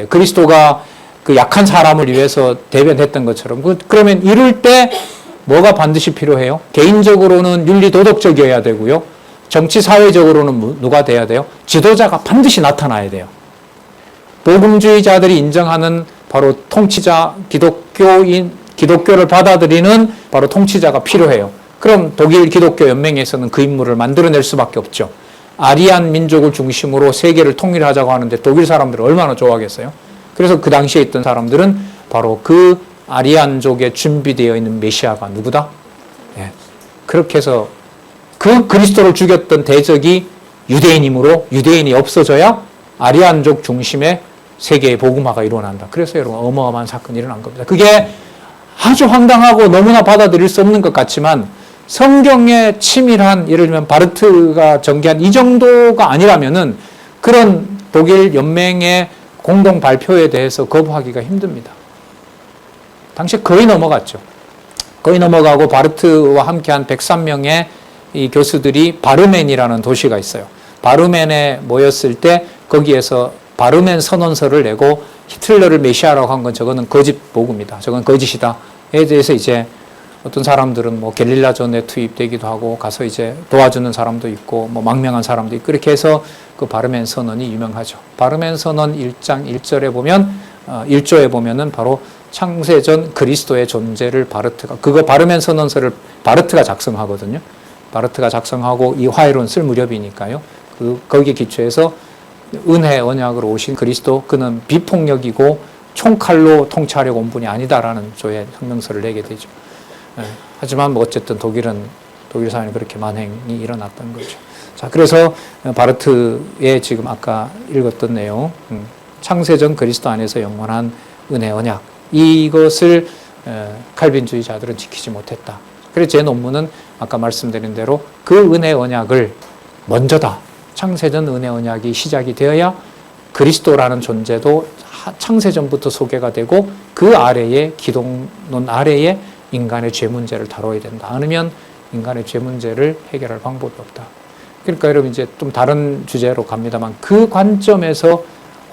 그리스도가 그 약한 사람을 위해서 대변했던 것처럼. 그러면 이룰 때 뭐가 반드시 필요해요? 개인적으로는 윤리 도덕적이어야 되고요. 정치 사회적으로는 누가 돼야 돼요? 지도자가 반드시 나타나야 돼요. 복음주의자들이 인정하는 바로 통치자, 기독교를 받아들이는 바로 통치자가 필요해요. 그럼 독일 기독교 연맹에서는 그 인물을 만들어낼 수밖에 없죠. 아리안 민족을 중심으로 세계를 통일하자고 하는데 독일 사람들은 얼마나 좋아하겠어요? 그래서 그 당시에 있던 사람들은 바로 그 아리안족에 준비되어 있는 메시아가 누구다? 예. 그렇게 해서 그 그리스도를 죽였던 대적이 유대인이므로 유대인이 없어져야 아리안족 중심의 세계의 복음화가 일어난다. 그래서 여러분 어마어마한 사건이 일어난 겁니다. 그게 아주 황당하고 너무나 받아들일 수 없는 것 같지만 성경의 치밀한 예를 들면 바르트가 전개한 이 정도가 아니라면은 그런 독일 연맹의 공동 발표에 대해서 거부하기가 힘듭니다. 당시 거의 넘어갔죠. 거의 넘어가고 바르트와 함께한 103명의 이 교수들이 바르멘이라는 도시가 있어요. 바르멘에 모였을 때 거기에서 바르멘 선언서를 내고 히틀러를 메시아라고 한 건 저거는 거짓 보고입니다. 저건 거짓이다에 대해서 이제 어떤 사람들은 뭐 게릴라전에 투입되기도 하고 가서 이제 도와주는 사람도 있고 뭐 망명한 사람도 있고 이렇게 해서 그 바르멘 선언이 유명하죠. 바르멘 선언 1장 1절에 보면 1조에 보면은 바로 창세전 그리스도의 존재를 바르트가 그거 바르멘 선언서를 바르트가 작성하거든요. 바르트가 작성하고 이 화해론 쓸 무렵이니까요. 거기에 기초해서 은혜 언약으로 오신 그리스도 그는 비폭력이고 총칼로 통치하려고 온 분이 아니다라는 조의 성명서를 내게 되죠. 하지만 뭐 어쨌든 독일 사회는 그렇게 만행이 일어났던 거죠. 자, 그래서 바르트의 지금 아까 읽었던 내용, 창세전 그리스도 안에서 영원한 은혜 언약 이것을 칼빈주의자들은 지키지 못했다. 그래서 제 논문은 아까 말씀드린 대로 그 은혜 언약을 먼저다. 창세전 은혜 언약이 시작이 되어야 그리스도라는 존재도 창세전부터 소개가 되고 그 아래에 기독론 아래에 인간의 죄 문제를 다뤄야 된다. 아니면 인간의 죄 문제를 해결할 방법이 없다. 그러니까 여러분 이제 좀 다른 주제로 갑니다만 그 관점에서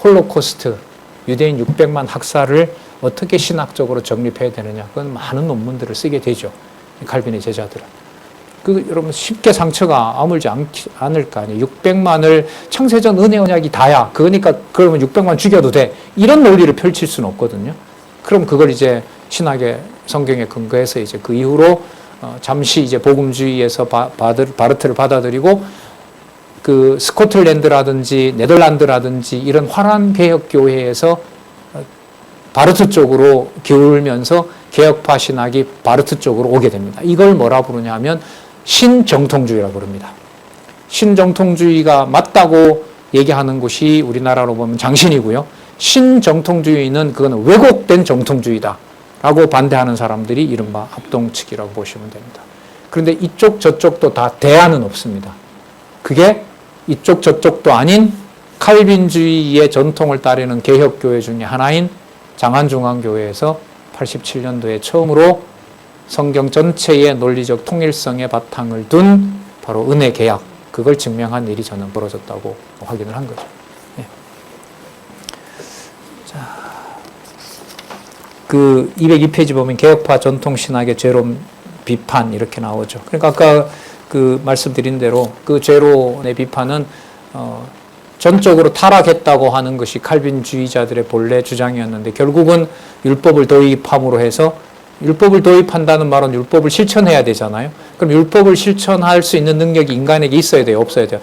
홀로코스트, 유대인 600만 학살을 어떻게 신학적으로 정립해야 되느냐. 그건 많은 논문들을 쓰게 되죠. 칼빈의 제자들은. 여러분 쉽게 상처가 아물지 않을 거 아니에요. 600만을 창세전 은혜 언약이 다야. 그러니까 그러면 600만 죽여도 돼. 이런 논리를 펼칠 수는 없거든요. 그럼 그걸 이제 신학의 성경에 근거해서 이제 그 이후로 잠시 이제 복음주의에서 바르트를 받아들이고 그 스코틀랜드라든지 네덜란드라든지 이런 화란 개혁 교회에서 바르트 쪽으로 기울면서 개혁파 신학이 바르트 쪽으로 오게 됩니다. 이걸 뭐라 부르냐 하면 신정통주의라고 부릅니다. 신정통주의가 맞다고 얘기하는 곳이 우리나라로 보면 장신이고요. 신정통주의는 그건 왜곡된 정통주의다 라고 반대하는 사람들이 이른바 합동측이라고 보시면 됩니다. 그런데 이쪽 저쪽도 다 대안은 없습니다. 그게 이쪽 저쪽도 아닌 칼빈주의의 전통을 따르는 개혁교회 중에 하나인 장안중앙교회에서 87년도에 처음으로 성경 전체의 논리적 통일성의 바탕을 둔 바로 은혜 계약, 그걸 증명한 일이 저는 벌어졌다고 확인을 한 거죠. 네. 자, 그 202페이지 보면 개혁파 전통신학의 죄론 비판 이렇게 나오죠. 그러니까 아까 그 말씀드린 대로 그 죄론의 비판은 전적으로 타락했다고 하는 것이 칼빈주의자들의 본래 주장이었는데 결국은 율법을 도입함으로 해서 율법을 도입한다는 말은 율법을 실천해야 되잖아요. 그럼 율법을 실천할 수 있는 능력이 인간에게 있어야 돼요? 없어야 돼요?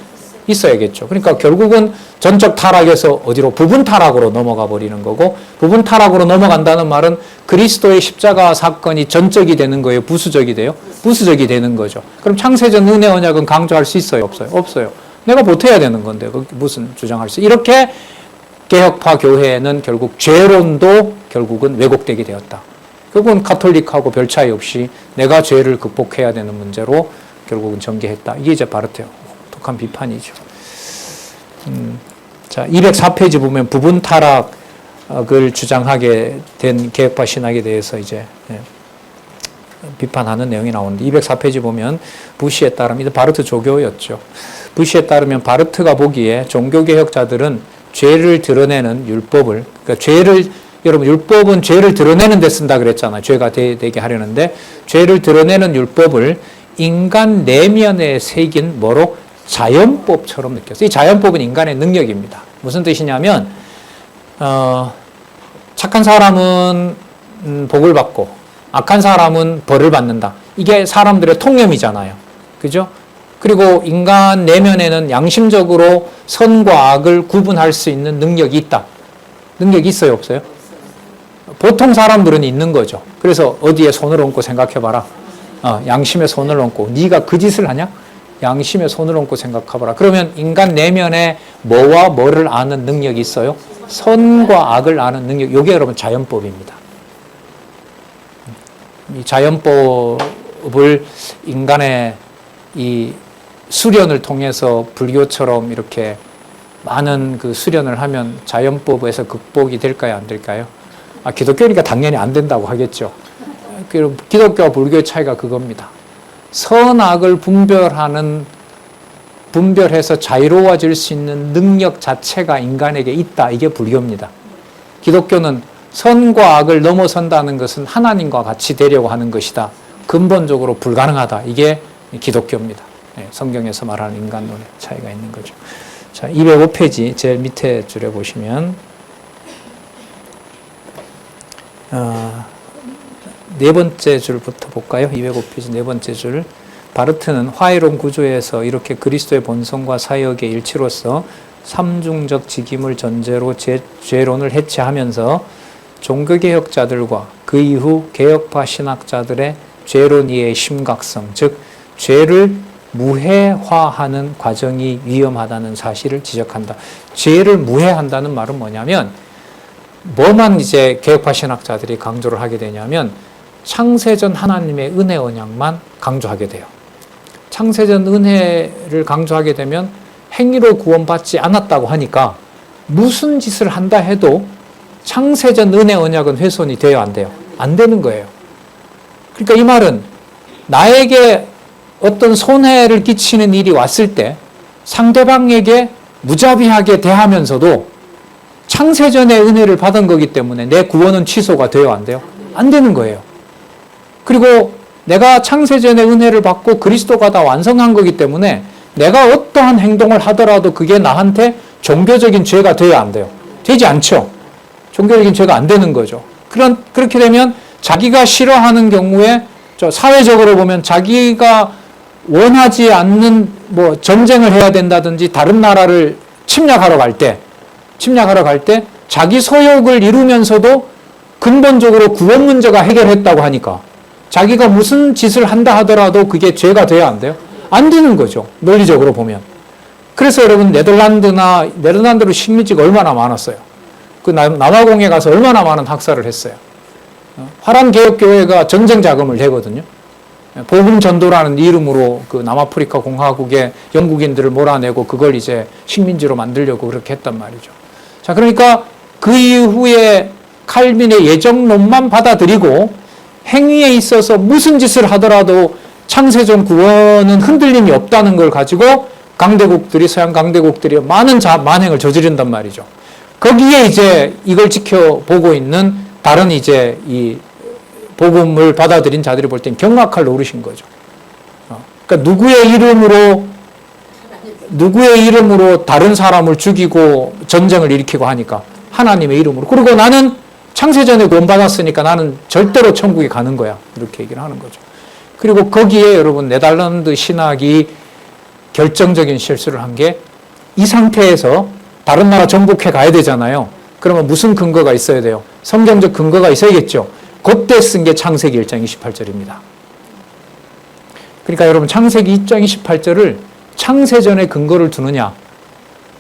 있어야겠죠. 그러니까 결국은 전적 타락에서 어디로? 부분 타락으로 넘어가 버리는 거고 부분 타락으로 넘어간다는 말은 그리스도의 십자가 사건이 전적이 되는 거예요? 부수적이 돼요? 부수적이 되는 거죠. 그럼 창세전 은혜 언약은 강조할 수 있어요? 없어요? 없어요. 내가 보태야 되는 건데 무슨 주장할 수 이렇게 개혁파 교회는 결국 죄론도 결국은 왜곡되게 되었다. 결국은 가톨릭하고 별 차이 없이 내가 죄를 극복해야 되는 문제로 결국은 전개했다. 이게 이제 바르트의 독한 비판이죠. 자, 204페이지 보면 부분 타락을 주장하게 된 개혁파 신학에 대해서 이제 비판하는 내용이 나오는데 204페이지 보면 부시에 따르면 이제 바르트 조교였죠. 부시에 따르면 바르트가 보기에 종교개혁자들은 죄를 드러내는 율법을 그러니까 여러분 율법은 죄를 드러내는 데 쓴다 그랬잖아요. 죄가 되게 하려는데 죄를 드러내는 율법을 인간 내면에 새긴 뭐로? 자연법처럼 느꼈어요. 이 자연법은 인간의 능력입니다. 무슨 뜻이냐면 착한 사람은 복을 받고 악한 사람은 벌을 받는다. 이게 사람들의 통념이잖아요. 그죠? 그리고 인간 내면에는 양심적으로 선과 악을 구분할 수 있는 능력이 있다. 능력이 있어요? 없어요? 보통 사람들은 있는 거죠. 그래서 어디에 손을 얹고 생각해봐라. 양심에 손을 얹고 네가 그 짓을 하냐? 양심에 손을 얹고 생각해봐라. 그러면 인간 내면에 뭐와 뭐를 아는 능력이 있어요? 선과 악을 아는 능력. 이게 여러분 자연법입니다. 이 자연법을 인간의 이 수련을 통해서 불교처럼 이렇게 많은 그 수련을 하면 자연법에서 극복이 될까요? 안 될까요? 기독교니까 당연히 안 된다고 하겠죠. 기독교와 불교의 차이가 그겁니다. 선악을 분별해서 자유로워질 수 있는 능력 자체가 인간에게 있다. 이게 불교입니다. 기독교는 선과 악을 넘어선다는 것은 하나님과 같이 되려고 하는 것이다. 근본적으로 불가능하다. 이게 기독교입니다. 성경에서 말하는 인간론의 차이가 있는 거죠. 자, 205페이지 제일 밑에 줄에 보시면 네 번째 줄부터 볼까요? 205페이지 네 번째 줄. 바르트는 화해론 구조에서 이렇게 그리스도의 본성과 사역의 일치로서 삼중적 직임을 전제로 죄론을 해체하면서 종교개혁자들과 그 이후 개혁파 신학자들의 죄론 이해의 심각성, 즉 죄를 무해화하는 과정이 위험하다는 사실을 지적한다. 죄를 무해한다는 말은 뭐냐면 뭐만 이제 개혁파 신학자들이 강조를 하게 되냐면 창세전 하나님의 은혜 언약만 강조하게 돼요. 창세전 은혜를 강조하게 되면 행위로 구원받지 않았다고 하니까 무슨 짓을 한다 해도 창세전 은혜 언약은 훼손이 돼요, 안 돼요? 안 되는 거예요. 그러니까 이 말은 나에게 어떤 손해를 끼치는 일이 왔을 때 상대방에게 무자비하게 대하면서도 창세전의 은혜를 받은 거기 때문에 내 구원은 취소가 돼요, 안 돼요? 안 되는 거예요. 그리고 내가 창세전의 은혜를 받고 그리스도가 다 완성한 거기 때문에 내가 어떠한 행동을 하더라도 그게 나한테 종교적인 죄가 돼야 안 돼요. 되지 않죠. 종교적인 죄가 안 되는 거죠. 그렇게 되면 자기가 싫어하는 경우에 사회적으로 보면 자기가 원하지 않는 전쟁을 해야 된다든지 다른 나라를 침략하러 갈 때 자기 소욕을 이루면서도 근본적으로 구원 문제가 해결했다고 하니까 자기가 무슨 짓을 한다 하더라도 그게 죄가 돼야 안 돼요? 안 되는 거죠. 논리적으로 보면. 그래서 여러분 네덜란드로 식민지가 얼마나 많았어요. 그 남아공에 가서 얼마나 많은 학살을 했어요. 화란개혁교회가 전쟁 자금을 내거든요. 복음 전도라는 이름으로 그 남아프리카 공화국에 영국인들을 몰아내고 그걸 이제 식민지로 만들려고 그렇게 했단 말이죠. 자, 그러니까 그 이후에 칼빈의 예정론만 받아들이고 행위에 있어서 무슨 짓을 하더라도 창세전 구원은 흔들림이 없다는 걸 가지고 서양 강대국들이 많은 만행을 저지른단 말이죠. 거기에 이제 이걸 지켜보고 있는 다른 이제 이 복음을 받아들인 자들이 볼 땐 경악할 노릇인 거죠. 그러니까 누구의 이름으로 다른 사람을 죽이고 전쟁을 일으키고 하니까 하나님의 이름으로. 그리고 나는 창세전에 구원받았으니까 나는 절대로 천국에 가는 거야. 이렇게 얘기를 하는 거죠. 그리고 거기에 여러분 네덜란드 신학이 결정적인 실수를 한 게 이 상태에서 다른 나라 정복해 가야 되잖아요. 그러면 무슨 근거가 있어야 돼요? 성경적 근거가 있어야겠죠. 그때 쓴 게 창세기 1장 28절입니다. 그러니까 여러분 창세기 1장 28절을 창세전에 근거를 두느냐,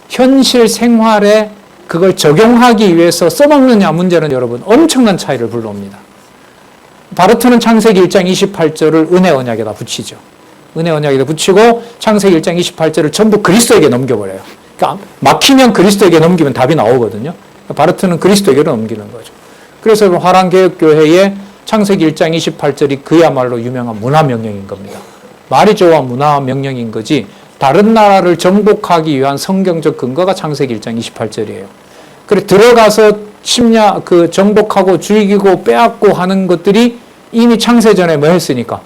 현실 생활에 그걸 적용하기 위해서 써먹느냐 문제는 여러분 엄청난 차이를 불러옵니다. 바르트는 창세기 1장 28절을 은혜 언약에다 붙이죠. 은혜 언약에다 붙이고 창세기 1장 28절을 전부 그리스도에게 넘겨버려요. 그러니까 막히면 그리스도에게 넘기면 답이 나오거든요. 바르트는 그리스도에게로 넘기는 거죠. 그래서 화란개혁교회의 창세기 1장 28절이 그야말로 유명한 문화명령인 겁니다. 말이 좋아 문화명령인 거지 다른 나라를 정복하기 위한 성경적 근거가 창세기 1장 28절이에요. 그래 들어가서 정복하고 죽이고 빼앗고 하는 것들이 이미 창세전에 뭐 했으니까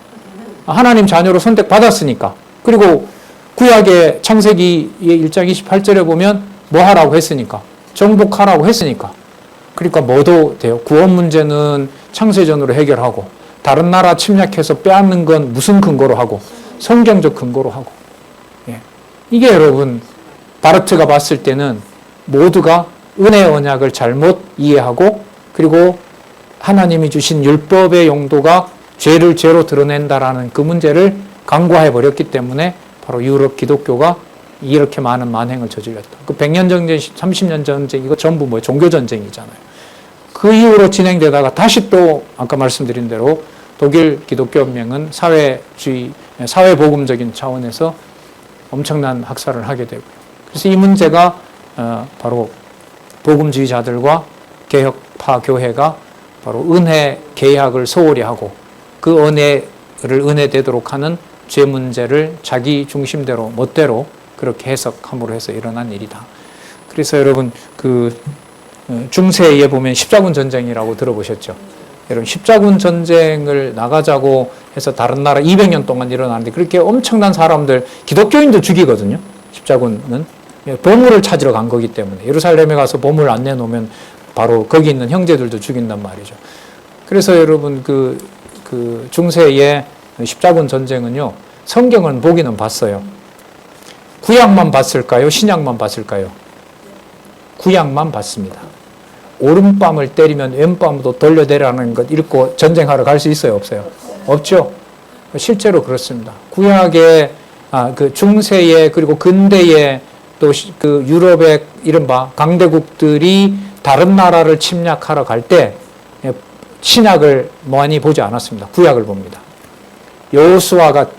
하나님 자녀로 선택받았으니까. 그리고 구약의 창세기 1장 28절에 보면 뭐 하라고 했으니까 정복하라고 했으니까. 그러니까 뭐도 돼요. 구원 문제는 창세전으로 해결하고 다른 나라 침략해서 빼앗는 건 무슨 근거로 하고 성경적 근거로 하고. 이게 여러분 바르트가 봤을 때는 모두가 은혜 언약을 잘못 이해하고 그리고 하나님이 주신 율법의 용도가 죄를 죄로 드러낸다라는 그 문제를 간과해 버렸기 때문에 바로 유럽 기독교가 이렇게 많은 만행을 저질렀다. 그 100년 전쟁, 30년 전쟁 이거 전부 뭐 종교 전쟁이잖아요. 그 이후로 진행되다가 다시 또 아까 말씀드린 대로 독일 기독교 연맹은 사회복음적인 차원에서 엄청난 학살을 하게 되고요. 그래서 이 문제가 바로 복음주의자들과 개혁파 교회가 바로 은혜 계약을 소홀히 하고 그 은혜를 은혜되도록 하는 죄 문제를 자기 중심대로 멋대로 그렇게 해석함으로 해서 일어난 일이다. 그래서 여러분 그 중세에 보면 십자군 전쟁이라고 들어보셨죠? 여러분 십자군 전쟁을 나가자고 해서 다른 나라 200년 동안 일어나는데 그렇게 엄청난 사람들 기독교인도 죽이거든요. 십자군은 보물을 찾으러 간 거기 때문에 예루살렘에 가서 보물 안 내놓으면 바로 거기 있는 형제들도 죽인단 말이죠. 그래서 여러분 그 중세의 십자군 전쟁은요 성경은 보기는 봤어요. 구약만 봤을까요? 신약만 봤을까요? 구약만 봤습니다. 오른밤을 때리면 왼밤도 돌려내라는 것 읽고 전쟁하러 갈 수 있어요? 없어요? 없죠. 실제로 그렇습니다. 구약의 그 중세의 그리고 근대의 또 그 유럽의 이른바 강대국들이 다른 나라를 침략하러 갈 때 신약을 많이 보지 않았습니다. 구약을 봅니다. 여호수아가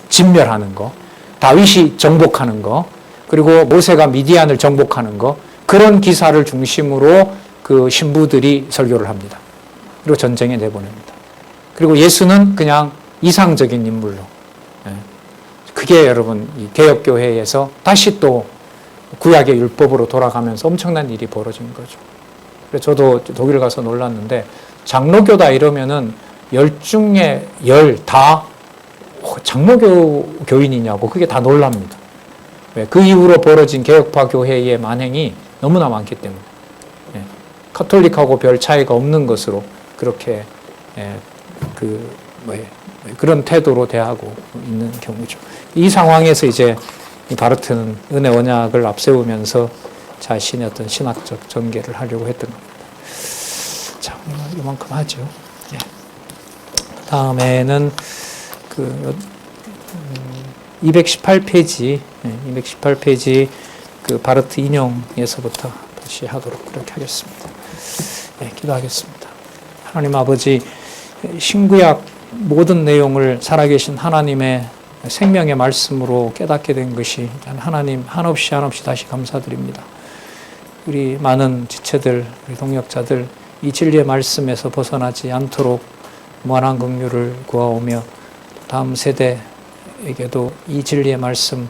진멸하는 거, 다윗이 정복하는 거, 그리고 모세가 미디안을 정복하는 거, 그런 기사를 중심으로 그 신부들이 설교를 합니다. 그리고 전쟁에 내보냅니다. 그리고 예수는 그냥 이상적인 인물로. 그게 여러분 이 개혁교회에서 다시 또 구약의 율법으로 돌아가면서 엄청난 일이 벌어진 거죠. 그래서 저도 독일 가서 놀랐는데 장로교다 이러면은 10 중에 10 다 장로교 교인이냐고 그게 다 놀랍니다. 그 이후로 벌어진 개혁파 교회의 만행이 너무나 많기 때문에 카톨릭하고 별 차이가 없는 것으로 그렇게 그런 태도로 대하고 있는 경우죠. 이 상황에서 이제 이 바르트는 은혜 언약을 앞세우면서 자신의 어떤 신학적 전개를 하려고 했던 겁니다. 자, 이만큼 하죠. 다음에는 218페이지 그 바르트 인용에서부터 다시 하도록 그렇게 하겠습니다. 기도하겠습니다. 하나님 아버지, 신구약 모든 내용을 살아계신 하나님의 생명의 말씀으로 깨닫게 된 것이 하나님 한없이 다시 감사드립니다. 우리 많은 지체들, 우리 동역자들 이 진리의 말씀에서 벗어나지 않도록 무한한 긍휼을 구하오며 다음 세대에게도 이 진리의 말씀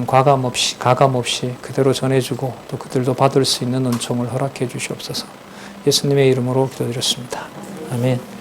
가감 없이 그대로 전해주고 또 그들도 받을 수 있는 은총을 허락해 주시옵소서. 예수님의 이름으로 기도드렸습니다. 아멘.